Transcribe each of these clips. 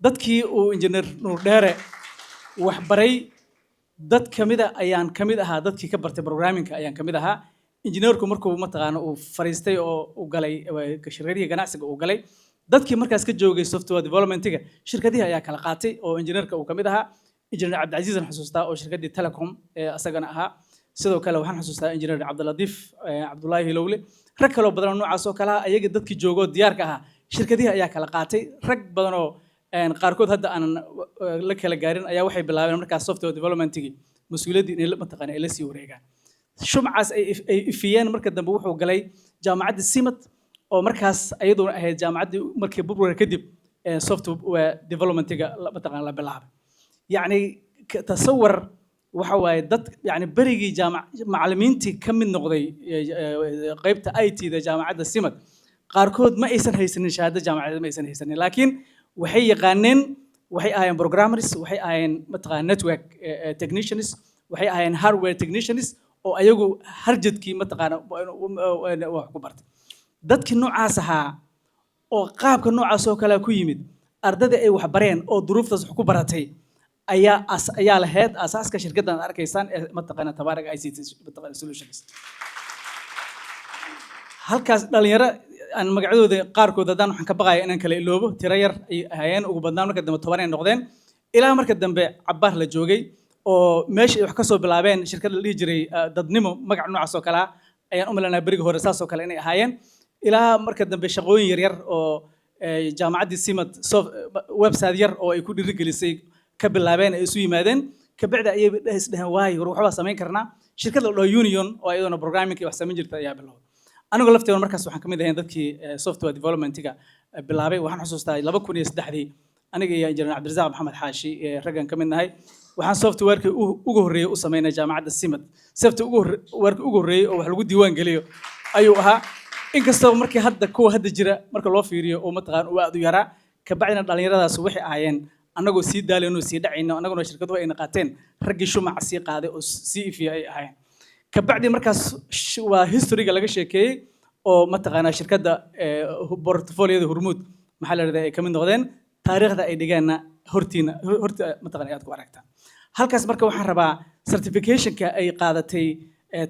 dadkii uu injineer Nuur Dheere wax baray dad kamida ayaan kamid ahaa dadkii ka bartay programming ayaan kamid ahaa injineerku markuu mataqaana uu fariistay oo uu galay shirkadihii ganacsiga uu galay dadkii markaas ka joogay software development-ga shirkadihi ayaa kala qaatay oo injineerka uu kamid ahaa injineer Cabdicaziz aan xusuustaa oo shirkadii Telecom asagana ahaa sidoo kale waxaan xusuustaa injineer Cabdiladiif Cabdullaahi Hilowle rag kale oo badan noocaas oo kale ah ayaga dadkii joogoo diyaarka ahaa shirkadihi ayaa kala qaatay rag badan oo qaarkood hadda aan la kala gaarin ayaa waxay bilaabeen markaas software development-gii mas'uuliyadii inay mataqaana ay la sii wareegaan shumcaas ay ifiyeen marka dambe wuxuu galay jaamacadda Simad oo markaas ayadoo ahayd jaamacaddii markii burburka kadib software development-ga mataqaana la bilaabay yani tasawwur waxa waaye dad yani berigii macallimiintii ka mid noqday qaybta IT-da jaamacadda Simad qaarkood ma aysan haysanin shahaado jaamacadeed ma aysan haysanin laakiin waxay yaqaaneen waxay ahaayeen programmers waxay ahaayeen mataqaana network technicians waxay ahaayeen hardware technicians oo ayagu harjadkii mataqaana wax ku bartay dadkii noocaas ahaa oo qaabka noocaas oo kale ku yimid ardada ay wax bareen oo duruuftaas wax ku baratay ayaa lahayd asaaska shirkaddan arkaysaan ee mataqaana Tabaarak ICT mataqaana solutions halkaas dhalinyaro aan magacadooda qaarkood hadaan waxaan ka baqayaa inaan kala iloobo tiro yar ay ahaayeen ugu badnaan marka dambe 10 ay noqdeen ilaa marka dambe cabbaar la joogay oo meeshii wax ka soo bilaabeen shirkad la dhihi jiray dadnimo magac noocaas oo kale ayaan u malanaa bariga hore saas oo kale inay ahaayeen ilaa marka dambe shaqooyin yar yar oo jaamacaddii Simad website yar oo ay ku dhiirigelisay ka bilaabeen ay isu yimaadeen ka bacda ayay isdhahan waay waxba samayn karnaa shirkad la dhaho Union oo ayaduna programming wax samayn jirtay ayaa bilowday anigu lafteena markaas waxaan kamid ahayn dadkii software development-ga bilaabay waxaan xusuustaa 2003 aniga iyo injineer Cabdirasaaq Maxamed Xaashi raggan kamid nahay waxaan software-ka ugu horeeyay u sameynay jaamacadda Simad software-ka ugu horeeyay oo wax lagu diiwaan geliyo ayuu ahaa inkastoo markii hadda kuwa hadda jira marka loo fiiriyo oo mataqaan uu aad u yaraa ka bacdina dhalinyaradaas waxay ahaayeen anagoo sii daalayno sii dhacayno anaguna shirkaduhu ay qaateen raggii shumac sii qaaday oo sii ifiya ay ahaayeen ka bacdi markaas waa history-ga laga sheekeeyay oo mataqaana shirkadda portfolio-da Hormuud maxaa la yiraahdaa ay kamid noqdeen taariikhda ay dhigaana horta mataqaana aad ku aragtaa halkaas marka waxaan rabaa certification-ka ay qaadatay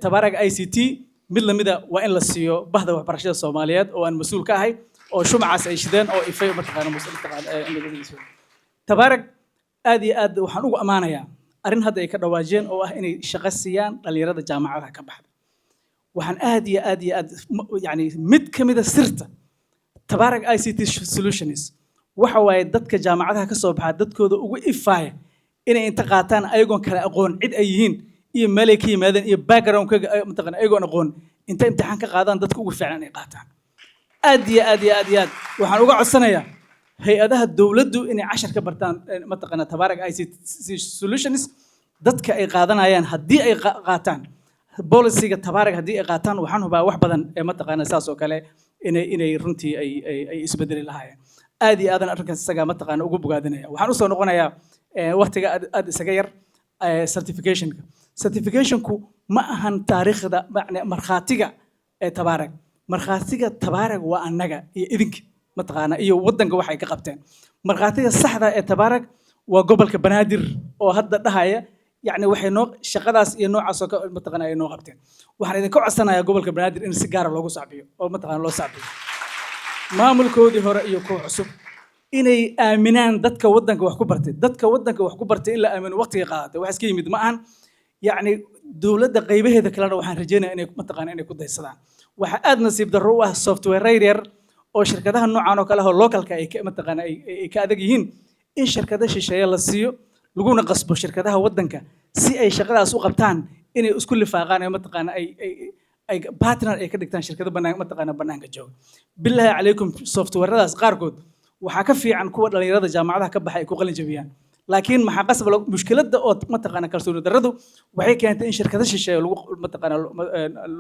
Tabaarak ICT mid lamida waa in la siiyo bahda waxbarashada Soomaaliyeed oo aan mas'uul ka ahay oo shumacaas ay shideen oo ifay mataqaana Tabaarak aad iyo aad waxaan ugu amaanayaa arrin hadda ay ka dhawaajeen oo ah inay shaqo siiyaan dhalinyarada jaamacadaha ka baxda waxaan aad iyo aad yani mid kamida sirta Tabaarak ICT solutions waxa waaye dadka jaamacadaha ka soo baxa dadkooda ugu ifaaya inay inta qaataan ayagoon kala aqoon cid ay yihiin iyo meel ay ka yimaadeen iyo background-kaga mataqaana ayagoon aqoon inta imtixaan ka qaadaan dadka ugu fiican ay qaataan aad iyo aad waxaan uga codsanayaa hay'adaha dawladdu inay cashar ka bartaan mataqaana Tabaarak ICT solutions dadka ay qaadanayaan haddii ay qaataan policy-ga Tabaarak haddii ay qaataan waxaan hubaa wax badan ee mataqaana saas oo kale inay runtii ay isbedeli lahaayeen aad iyo aadan arrinkaas isaga mataqaana ugu bogaadinaya waxaan u soo noqonayaa waqtiga aad isaga yar certification-ku ma ahan taariikhda markhaatiga ee Tabaarak markhaatiga Tabaarak waa annaga iyo idinka mataqaana iyo wadanka waxay ka qabteen markhaatiga saxda ee Tabaarak waa gobolka Banaadir oo hadda dhahaya يعني waxay noo shaqadaas iyo noocaas oo mataqaana ay noo qabteen waxaan idin ka codsanayaa gobolka Banaadir in si gaar ah loogu saabiyo oo mataqaana loo saabiyo maamulkoodii hore iyo kuwa cusub inay aaminaan dadka wadanka wax ku bartay in la aamino waqtiga qaadatay wax iska yimid ma ahan يعني dawladda qaybaheeda kalena waxaan rajaynayaa inay mataqaana inay ku daysadaan waxa aad nasiib darro u ah software yar oo shirkadaha noocan oo kale ah localka ay mataqaana ay ka adag yihiin in shirkadaha shisheeye la siiyo laguna qasbo shirkadaha wadanka si ay shaqadaas u qabtaan inay isku lifaaqaan ee mataqaana ay partner ay ka dhigtaan shirkado banaan mataqaana banaanka jooga billahi calaykum softwaradaas qaarkood waxa ka fiican kuwa dhalinyarada jaamacadaha ka baxay ay ku qalin jabiyaan laakiin maxaa qasab mushkiladda oo mataqaana kalsooni darradu waxay keentay in shirkadaha shisheeye lagu mataqaana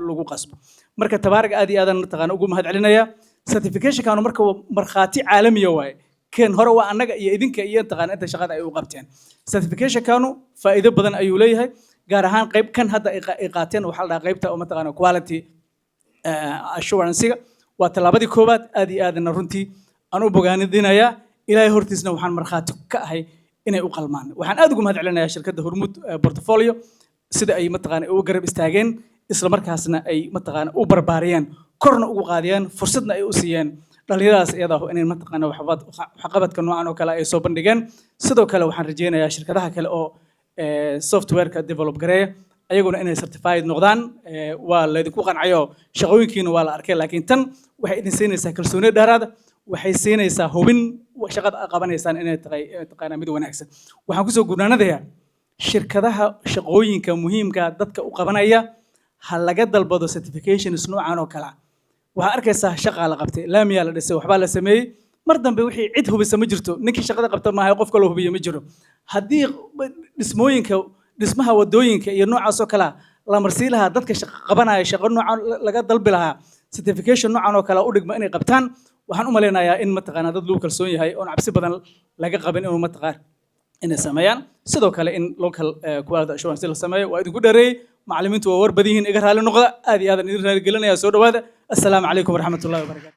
lagu qasbo marka Tabaarak aad iyo aadan mataqaana ugu mahad celinaya certification-kaanu marka markhaati caalamiya waaye كان هو أنك يدينك ينتقل أنت شغال أي وقبتين certification كانوا فائدة بدن أيوليه جارهان قيب كان هذا إقاتين وحلا قيبته أو مثلاً quality assurance وتلابدي كوبات أدي نرنتي أنا بقاني دينايا إلهي هورتيسنا وحن مرخاتك كأهي إني أقلمان وحن أدقم هذا علينا شركة هرمود بورتفوليو سيدا أي متقان أو قرب استاجين إسلا مركزنا أي متقان أو برباريان كورنا أو قاديان فرصتنا أي أسيان dhalinyaradaas iyada ah inay mataqaana waxqabadka noocan oo kale ay soo bandhigeen sidoo kale waxaan rajeynayaa shirkadaha kale oo software-ka develop gareeya ayaguna inay certified noqdaan waa la idinku qancayo shaqooyinkiina waa la arkay laakiin tan waxay idin siinaysaa kalsooni dheeraad waxay siinaysaa hubin shaqada aad qabanaysaan inay tahay taqaana mid wanaagsan waxaan kusoo gudnaanadayaa shirkadaha shaqooyinka muhiimka dadka u qabanaya ha laga dalbado certifications noocan oo kale waxaa arkaysaa shaqa la qabtay laamiyaa la dhisay waxbaa la sameeyey mar dambe wixii cid hubisa ma jirto ninkii shaqada qabta maaha qof kale hubiyo ma jiro haddii dhismaha wadooyinka iyo noocaas oo kale la marsii lahaa dadka shaqo qabanaya shaqo noocan laga dalbi lahaa certification noocan oo kale u dhigma inay qabtaan waxaan u maleynayaa in mataqaana dad lagu kalsoon yahay oo cabsi badan laga qabin inuu mataqaan inay sameeyaan sidoo kale in local quality assurance la sameeyo waa idinku dheereeyay macallimiintu waa war badan yihiin iga raali noqda aad iyo aad idin raali gelinayaa soo dhawaada assalaamu calaykum waraxmatullaahi wabarakaatu